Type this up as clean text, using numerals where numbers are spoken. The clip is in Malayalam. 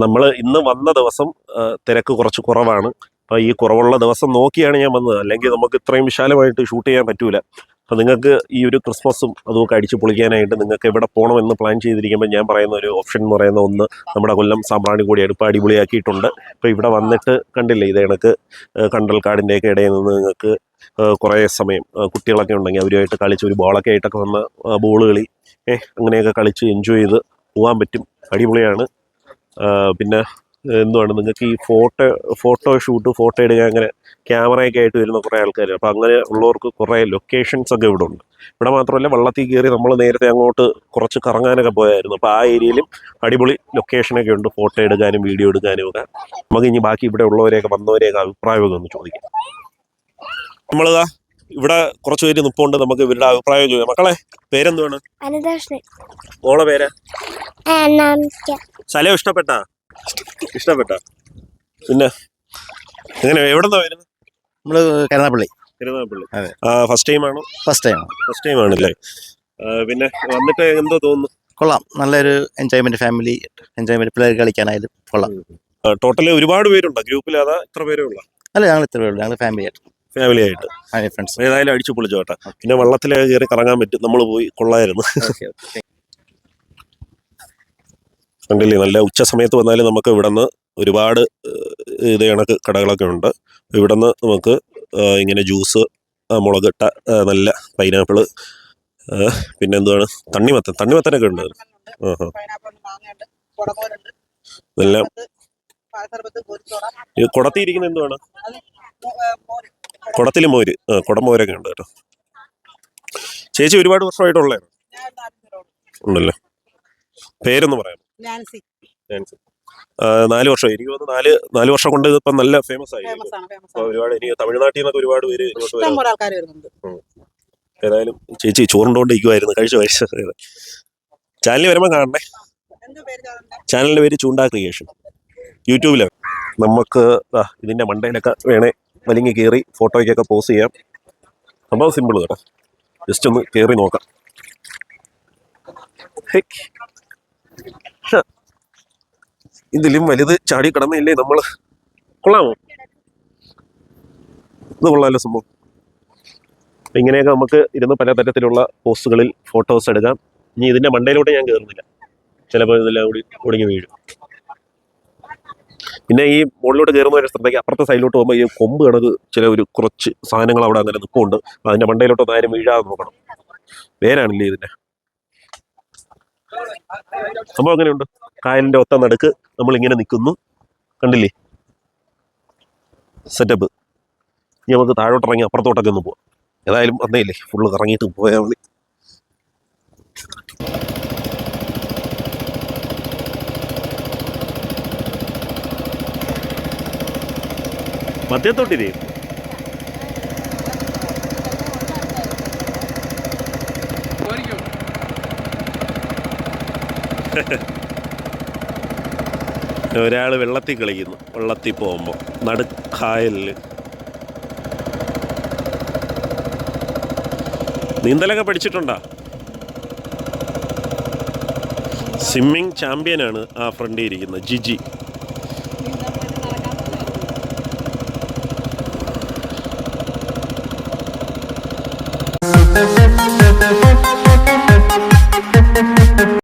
നമ്മൾ ഇന്ന് വന്ന ദിവസം തിരക്ക് കുറച്ച് കുറവാണ്. അപ്പോൾ ഈ കുറവുള്ള ദിവസം നോക്കിയാണ് ഞാൻ വന്നത്, അല്ലെങ്കിൽ നമുക്ക് ഇത്രയും വിശാലമായിട്ട് ഷൂട്ട് ചെയ്യാൻ പറ്റൂല. അപ്പോൾ നിങ്ങൾക്ക് ഈ ഒരു ക്രിസ്മസും അതുമൊക്കെ അടിച്ച് പൊളിക്കാനായിട്ട് നിങ്ങൾക്ക് എവിടെ പോകണമെന്ന് പ്ലാൻ ചെയ്തിരിക്കുമ്പോൾ ഞാൻ പറയുന്ന ഒരു ഓപ്ഷൻ എന്ന് പറയുന്ന ഒന്ന് നമ്മുടെ കൊല്ലം സാമ്പ്രാണിക്കൊടി ഇപ്പോൾ അടിപൊളിയാക്കിയിട്ടുണ്ട്. ഇപ്പോൾ ഇവിടെ വന്നിട്ട് കണ്ടില്ലേ, ഇത് കണക്ക് കണ്ടൽക്കാടിൻ്റെയൊക്കെ ഇടയിൽ നിന്ന് നിങ്ങൾക്ക് കുറേ സമയം കുട്ടികളൊക്കെ ഉണ്ടെങ്കിൽ അവരുമായിട്ട് കളിച്ച് ഒരു ബോളൊക്കെ ആയിട്ടൊക്കെ വന്ന് ബോൾ കളി അങ്ങനെയൊക്കെ കളിച്ച് എൻജോയ് ചെയ്ത് പോകാൻ പറ്റും. അടിപൊളിയാണ്. പിന്നെ എന്തുവാണ്, നിങ്ങൾക്ക് ഈ ഫോട്ടോ ഷൂട്ട്, ഫോട്ടോ എടുക്കുക, അങ്ങനെ ക്യാമറയൊക്കെ ആയിട്ട് വരുന്ന കുറേ ആൾക്കാർ. അപ്പോൾ അങ്ങനെ ഉള്ളവർക്ക് കുറേ ലൊക്കേഷൻസ് ഒക്കെ ഇവിടെ ഉണ്ട്. ഇവിടെ മാത്രമല്ല, വള്ളത്തിൽ കയറി നമ്മൾ നേരത്തെ അങ്ങോട്ട് കുറച്ച് കറങ്ങാനൊക്കെ പോയായിരുന്നു. അപ്പോൾ ആ ഏരിയയിലും അടിപൊളി ലൊക്കേഷനൊക്കെ ഉണ്ട്, ഫോട്ടോ എടുക്കാനും വീഡിയോ എടുക്കാനും ഒക്കെ. നമുക്ക് ഇനി ബാക്കി ഇവിടെ ഉള്ളവരെയൊക്കെ വന്നവരെയൊക്കെ അഭിപ്രായമൊക്കെ ഒന്ന് ചോദിക്കാം. നമ്മളിതാ ഇവിടെ കുറച്ച് പേര് നിൽപ്പുണ്ട്, നമുക്ക് ഇവരുടെ അഭിപ്രായം ചോദിക്കാം. മക്കളെ പേരെന്തുവാണ്? മോളെ പേര്? സ്ഥലം ഇഷ്ടപ്പെട്ട? പിന്നെ എങ്ങനെ, എവിടെന്നാ വരുന്നത്? നമ്മള് കരുനാഗപ്പള്ളി. അതെ. ഫസ്റ്റ് ടൈം ആണോ? ഫസ്റ്റ് ടൈം ആണല്ലേ. പിന്നെ വന്നിട്ട് എന്തോ തോന്നുന്നു? കൊള്ളാം, നല്ലൊരു എൻജോയ്മെന്റ്, ഫാമിലി എൻജോയ്മെന്റ്, പിള്ളേർക്ക് കളിക്കാനായാലും കൊള്ളാം. ടോട്ടല് ഒരുപാട് പേരുണ്ടോ ഗ്രൂപ്പിൽ? അതാ ഇത്ര പേരേ ഉള്ളൂ? അല്ല, ഞങ്ങൾ ഇത്ര പേരുള്ളൂ. ഞങ്ങൾ ഫാമിലി ആയിട്ട് ഫ്രണ്ട്സ്. ഏതായാലും അടിച്ചു പൊളിച്ചു കേട്ടോ. പിന്നെ വള്ളത്തിലൊക്കെ കയറി കറങ്ങാൻ പറ്റും, നമ്മൾ പോയി കൊള്ളായിരുന്നു. കണ്ടില്ലേ, നല്ല ഉച്ച സമയത്ത് വന്നാലും നമുക്ക് ഇവിടെ നിന്ന് ഒരുപാട് ഇത് കണക്ക് കടകളൊക്കെ ഉണ്ട്. ഇവിടെ നിന്ന് നമുക്ക് ഇങ്ങനെ ജ്യൂസ്, മുളകിട്ട നല്ല പൈനാപ്പിള്, പിന്നെ എന്തുവാണ്, തണ്ണിമത്തനൊക്കെ ഉണ്ട്. എല്ലാം. ഇത് കുടത്തിയിരിക്കുന്ന എന്തുവാണ്? കുടത്തിൽ മോര്. കുടമോരൊക്കെ ഉണ്ട് കേട്ടോ. ചേച്ചി ഒരുപാട് വർഷമായിട്ടുള്ളേ ഉണ്ടല്ലോ. പേരൊന്ന് പറയാം. നാൻസി. 4 വർഷമായി. എനിക്ക് തോന്നുന്നു 4 വർഷം കൊണ്ട് ഇപ്പം നല്ല ഫേമസ് ആയി. ഒരുപാട് ഇനി തമിഴ്നാട്ടിൽ നിന്നൊക്കെ ഒരുപാട് പേര് ഏതായാലും ചേച്ചി ചോറുണ്ടോണ്ടിരിക്കുമായിരുന്നു. കഴിച്ച ചാനലിൽ വരുമ്പോൾ കാണണേ. ചാനലിൻ്റെ പേര് ചൂണ്ട ക്രിയേഷൻ, യൂട്യൂബിലാണ്. നമുക്ക് ഇതിൻ്റെ മണ്ടയിലൊക്കെ വേണേ വലിഞ്ഞ് കയറി ഫോട്ടോയ്ക്കൊക്കെ പോസ് ചെയ്യാം. സംഭവം സിമ്പിൾ കേട്ടോ, ജസ്റ്റ് ഒന്ന് കയറി നോക്കാം. ഇതിലും വലുത് ചാടി കിടന്നില്ലേ നമ്മൾ. കൊള്ളാമോ? ഇത് കൊള്ളാമല്ലോ സംഭവം. ഇങ്ങനെയൊക്കെ നമുക്ക് ഇരുന്ന് പലതരത്തിലുള്ള പോസ്റ്റുകളിൽ ഫോട്ടോസ് എടുക്കാം. ഇനി ഇതിൻ്റെ മണ്ടയിലോട്ട് ഞാൻ കയറുന്നില്ല, ചിലപ്പോൾ ഇതെല്ലാം കൂടി ഒടുങ്ങി വീഴും. പിന്നെ ഈ മുകളിലോട്ട് കയറുന്നവരെ ശ്രദ്ധയ്ക്ക്, അപ്പുറത്തെ സൈഡിലോട്ട് പോകുമ്പോൾ ഈ കൊമ്പ് കണക്ക് കുറച്ച് സാധനങ്ങൾ അവിടെ അങ്ങനെ നിൽപ്പുണ്ട്. അതിൻ്റെ മണ്ടയിലോട്ടൊന്നും ആരും വീഴാതെ നോക്കണം. വേരാണില്ലേ ഇതിൻ്റെ സംഭവം. അങ്ങനെയുണ്ട്. കായലിൻ്റെ ഒത്ത നടുക്ക് നമ്മളിങ്ങനെ നിൽക്കുന്നു, കണ്ടില്ലേ സെറ്റപ്പ്. ഇനി നമുക്ക് താഴോട്ടിറങ്ങി അപ്പുറത്തോട്ടൊക്കെ ഒന്ന് പോവാം. ഏതായാലും വന്നേയില്ലേ, ഫുള്ള് കറങ്ങിയിട്ട് പോയാൽ മതി. മധ്യത്തോട്ടില്ലേ? ഒരാൾ വെള്ളത്തിൽ കളിക്കുന്നു, വെള്ളത്തിൽ പോകുമ്പോൾ നടുക്കായലിൽ. നീന്തലൊക്കെ പഠിച്ചിട്ടുണ്ടോ? സ്വിമ്മിങ് ചാമ്പ്യനാണ് ആ ഫ്രണ്ടിൽ ഇരിക്കുന്നത്, ജിജി.